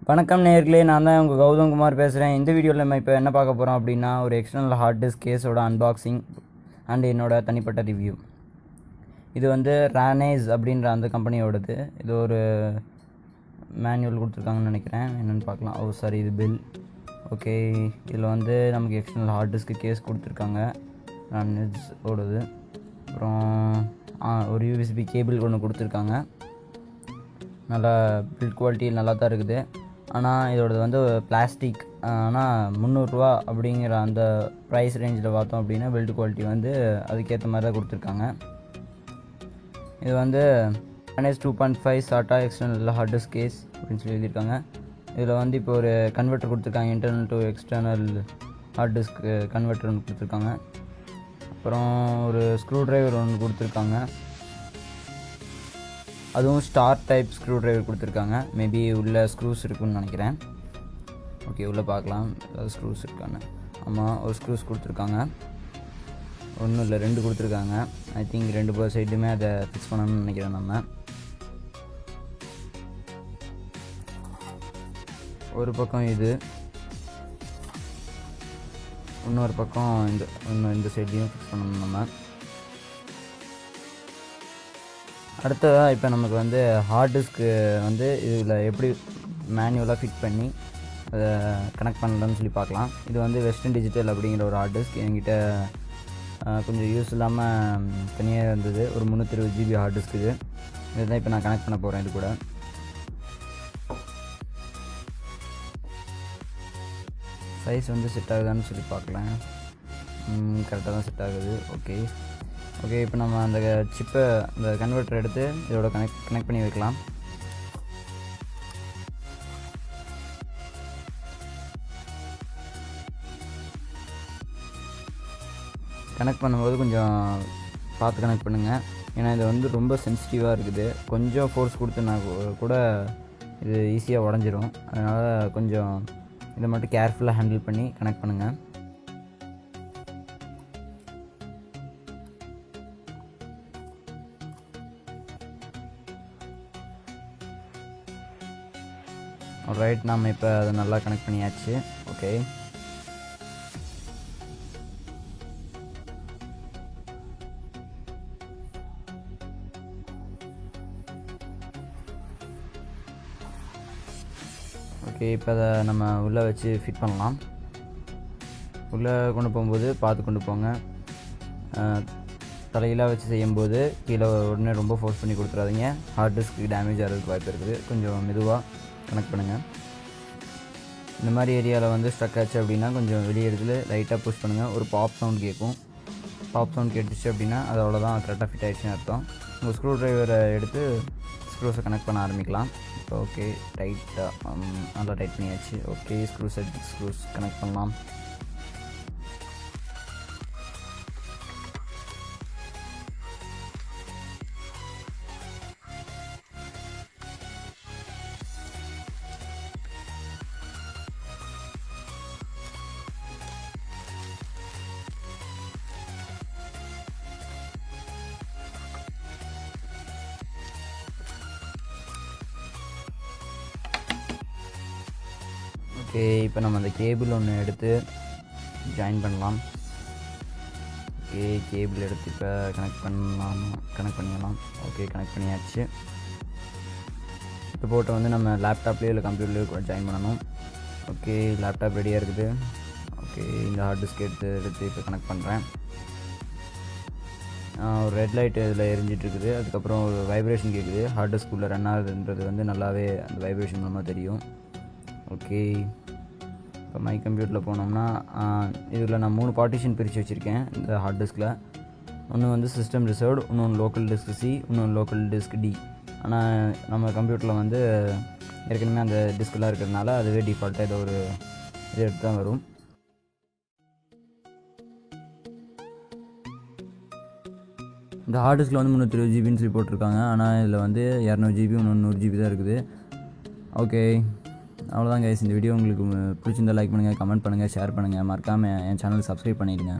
வணக்கம் நேயர்களே, நான் தான் உங்கள் கௌதம் குமார் பேசுகிறேன். இந்த வீடியோவில் நம்ம இப்போ என்ன பார்க்க போகிறோம் அப்படின்னா, ஒரு எக்ஸ்டர்னல் ஹார்ட் டிஸ்க் கேஸோட அன்பாக்சிங் அண்ட் என்னோட தனிப்பட்ட ரிவ்யூ. இது வந்து ரானேஸ் அப்படின்ற அந்த கம்பெனியோடது. இது ஒரு மேனுவல் கொடுத்துருக்காங்கன்னு நினைக்கிறேன். என்னென்னு பார்க்கலாம். சாரி, இது பில். ஓகே, இதில் வந்து நமக்கு எக்ஸ்டர்னல் ஹார்ட் டிஸ்க்கு கேஸ் கொடுத்துருக்காங்க, ரானேஸ் ஓடுது. அப்புறம் ஒரு யூஎஸ்பி கேபிள் ஒன்று கொடுத்துருக்காங்க. நல்லா பில்ட் குவாலிட்டி நல்லா தான் இருக்குது. ஆனால் இதோடது வந்து பிளாஸ்டிக். ஆனால் 300 ரூபா அப்படிங்கிற அந்த ப்ரைஸ் ரேஞ்சில் பார்த்தோம் அப்படின்னா பில்ட் குவாலிட்டி வந்து அதுக்கேற்ற மாதிரி தான் கொடுத்துருக்காங்க. இது வந்து ரானேஸ் 2.5 SATA external hard disk case அப்படின்னு சொல்லி எழுதியிருக்காங்க. இதில் வந்து இப்போ ஒரு கன்வெர்ட்டர் கொடுத்துருக்காங்க, internal to external hard disk converter ஒன்று கொடுத்துருக்காங்க. அப்புறம் ஒரு ஸ்க்ரூ ட்ரைவர் ஒன்று கொடுத்துருக்காங்க, அதுவும் ஸ்டார் டைப் ஸ்க்ரூ ட்ரைவர் கொடுத்துருக்காங்க. மேபி உள்ள ஸ்க்ரூஸ் இருக்குன்னு நினைக்கிறேன். ஓகே, உள்ளே பார்க்கலாம் ஏதாவது ஸ்க்ரூஸ் இருக்கான்னு. ஆமாம், ஒரு ஸ்க்ரூஸ் கொடுத்துருக்காங்க. ஒன்றும் இல்லை, 2 கொடுத்துருக்காங்க. ஐ திங்க் 2 சைடுமே அதை ஃபிக்ஸ் பண்ணணும்னு நினைக்கிறேன். நம்ம ஒரு பக்கம் இது, இன்னொரு பக்கம் இந்த சைட்லேயும் ஃபிக்ஸ் பண்ணணும் நம்ம. அடுத்ததாக இப்போ நமக்கு வந்து ஹார்ட் டிஸ்க்கு வந்து இதில் எப்படி மேனுவலாக ஃபிட் பண்ணி அதை கனெக்ட் பண்ணலாம்னு சொல்லி பார்க்கலாம். இது வந்து வெஸ்டர்ன் டிஜிட்டல் அப்படிங்கிற ஒரு ஹார்ட் டிஸ்க். என்கிட்ட கொஞ்சம் யூஸ் இல்லாமல் தனியாக இருந்தது. ஒரு 320 GB ஹார்ட் டிஸ்க். இது தான் இப்போ நான் கனெக்ட் பண்ண போகிறேன். இது கூட சைஸ் வந்து செட் ஆகுதான்னு சொல்லி பார்க்கலாம். கரெக்டாக தான் செட் ஆகுது. ஓகே, இப்போ நம்ம அந்த சிப்பை, அந்த கன்வெர்ட்டர் எடுத்து இதோட கனெக்ட் பண்ணி வைக்கலாம். கனெக்ட் பண்ணும்போது கொஞ்சம் பார்த்து கனெக்ட் பண்ணுங்கள், ஏன்னா இது வந்து ரொம்ப சென்சிட்டிவாக இருக்குது. கொஞ்சம் ஃபோர்ஸ் கொடுத்தனா கூட இது ஈஸியாக உடஞ்சிரும். அதனால் கொஞ்சம் இதை மட்டும் கேர்ஃபுல்லாக ஹேண்டில் பண்ணி கனெக்ட் பண்ணுங்கள். ரைட், நம்ம இப்போ அதை நல்லா கனெக்ட் பண்ணியாச்சு. ஓகே, இப்போ அதை நம்ம உள்ளே வச்சு ஃபிட் பண்ணலாம். உள்ளே கொண்டு போகும்போது பார்த்து கொண்டு போங்க. தலையெல்லாம் வச்சு செய்யும்போது கீழே உடனே ரொம்ப ஃபோர்ஸ் பண்ணி கொடுத்துறாதீங்க. ஹார்ட் டிஸ்க்கு டேமேஜ் ஆகிறதுக்கு வாய்ப்பு இருக்குது. கொஞ்சம் மெதுவாக கனெக்ட் பண்ணுங்கள். இந்த மாதிரி ஏரியாவில் வந்து ஸ்ட்ரக் ஆச்சு அப்படின்னா கொஞ்சம் வெளியே எடுத்து லைட்டாக புஷ் பண்ணுங்கள். ஒரு பாப் சவுண்ட் கேட்கும். பாப் சவுண்ட் கேட்டுச்சு அப்படின்னா அது அவ்வளோதான், கரெக்டாக ஃபிட் ஆகிடுச்சுன்னு அர்த்தம். உங்கள் ஸ்க்ரூ ட்ரைவரை எடுத்து ஸ்க்ரூஸை கனெக்ட் பண்ண ஆரம்பிக்கலாம். இப்போ ஓகே, டைட்டாக நல்லா டைட் பண்ணியாச்சு. ஓகே, ஸ்க்ரூஸ் கனெக்ட் பண்ணலாம். ஓகே, இப்போ நம்ம அந்த கேபிள் ஒன்று எடுத்து ஜாயின் பண்ணலாம். ஓகே, கேபிள் எடுத்து இப்போ கனெக்ட் பண்ணிடலாம். ஓகே, கனெக்ட் பண்ணியாச்சு. இப்போ போட்டு வந்து நம்ம லேப்டாப்லேயோ இல்லை கம்ப்யூட்டர்லேயோ ஜாயின் பண்ணணும். ஓகே, லேப்டாப் ரெடியாக இருக்குது. ஓகே, இந்த ஹார்ட் டிஸ்க் எடுத்து இப்போ கனெக்ட் பண்ணுறேன். ஒரு ரெட் லைட் இதில் எரிஞ்சிட்ருக்குது. அதுக்கப்புறம் ஒரு வைப்ரேஷன் கேட்குது. ஹார்ட் டிஸ்க் உள்ள ரன் ஆகுதுன்றது வந்து நல்லாவே அந்த வைப்ரேஷன் மூலமாக தெரியும். ஓகே, இப்போ மை கம்ப்யூட்டரில் போனோம்னா இதில் நான் 3 பார்ட்டிஷன் பிரித்து வச்சுருக்கேன் இந்த ஹார்ட் டிஸ்கில். ஒன்று வந்து சிஸ்டம் ரிசர்வ்டு, இன்னொன்று லோக்கல் டிஸ்க் C, இன்னொன்று லோக்கல் டிஸ்க் D. ஆனால் நம்ம கம்ப்யூட்டரில் வந்து ஏற்கனவே அந்த டிஸ்கெலாம் இருக்கிறதுனால அதுவே டிஃபால்ட்டாக ஏதோ ஒரு இது எடுத்து தான் வரும். இந்த ஹார்ட் டிஸ்கில் வந்து 320 GB சொல்லி போட்டிருக்காங்க. ஆனால் இதில் வந்து 200 GB, இன்னொன்று 100 GB தான் இருக்குது. ஓகே, அவ்வளோதான் கைஸ். இந்த வீடியோ உங்களுக்கு பிடிச்சிருந்தால் லைக் பண்ணுங்கள், கமெண்ட் பண்ணுங்கள், ஷேர் பண்ணுங்கள். மறக்காமல் என் சேனல் சப்ஸ்கிரைப் பண்ணிடுங்க.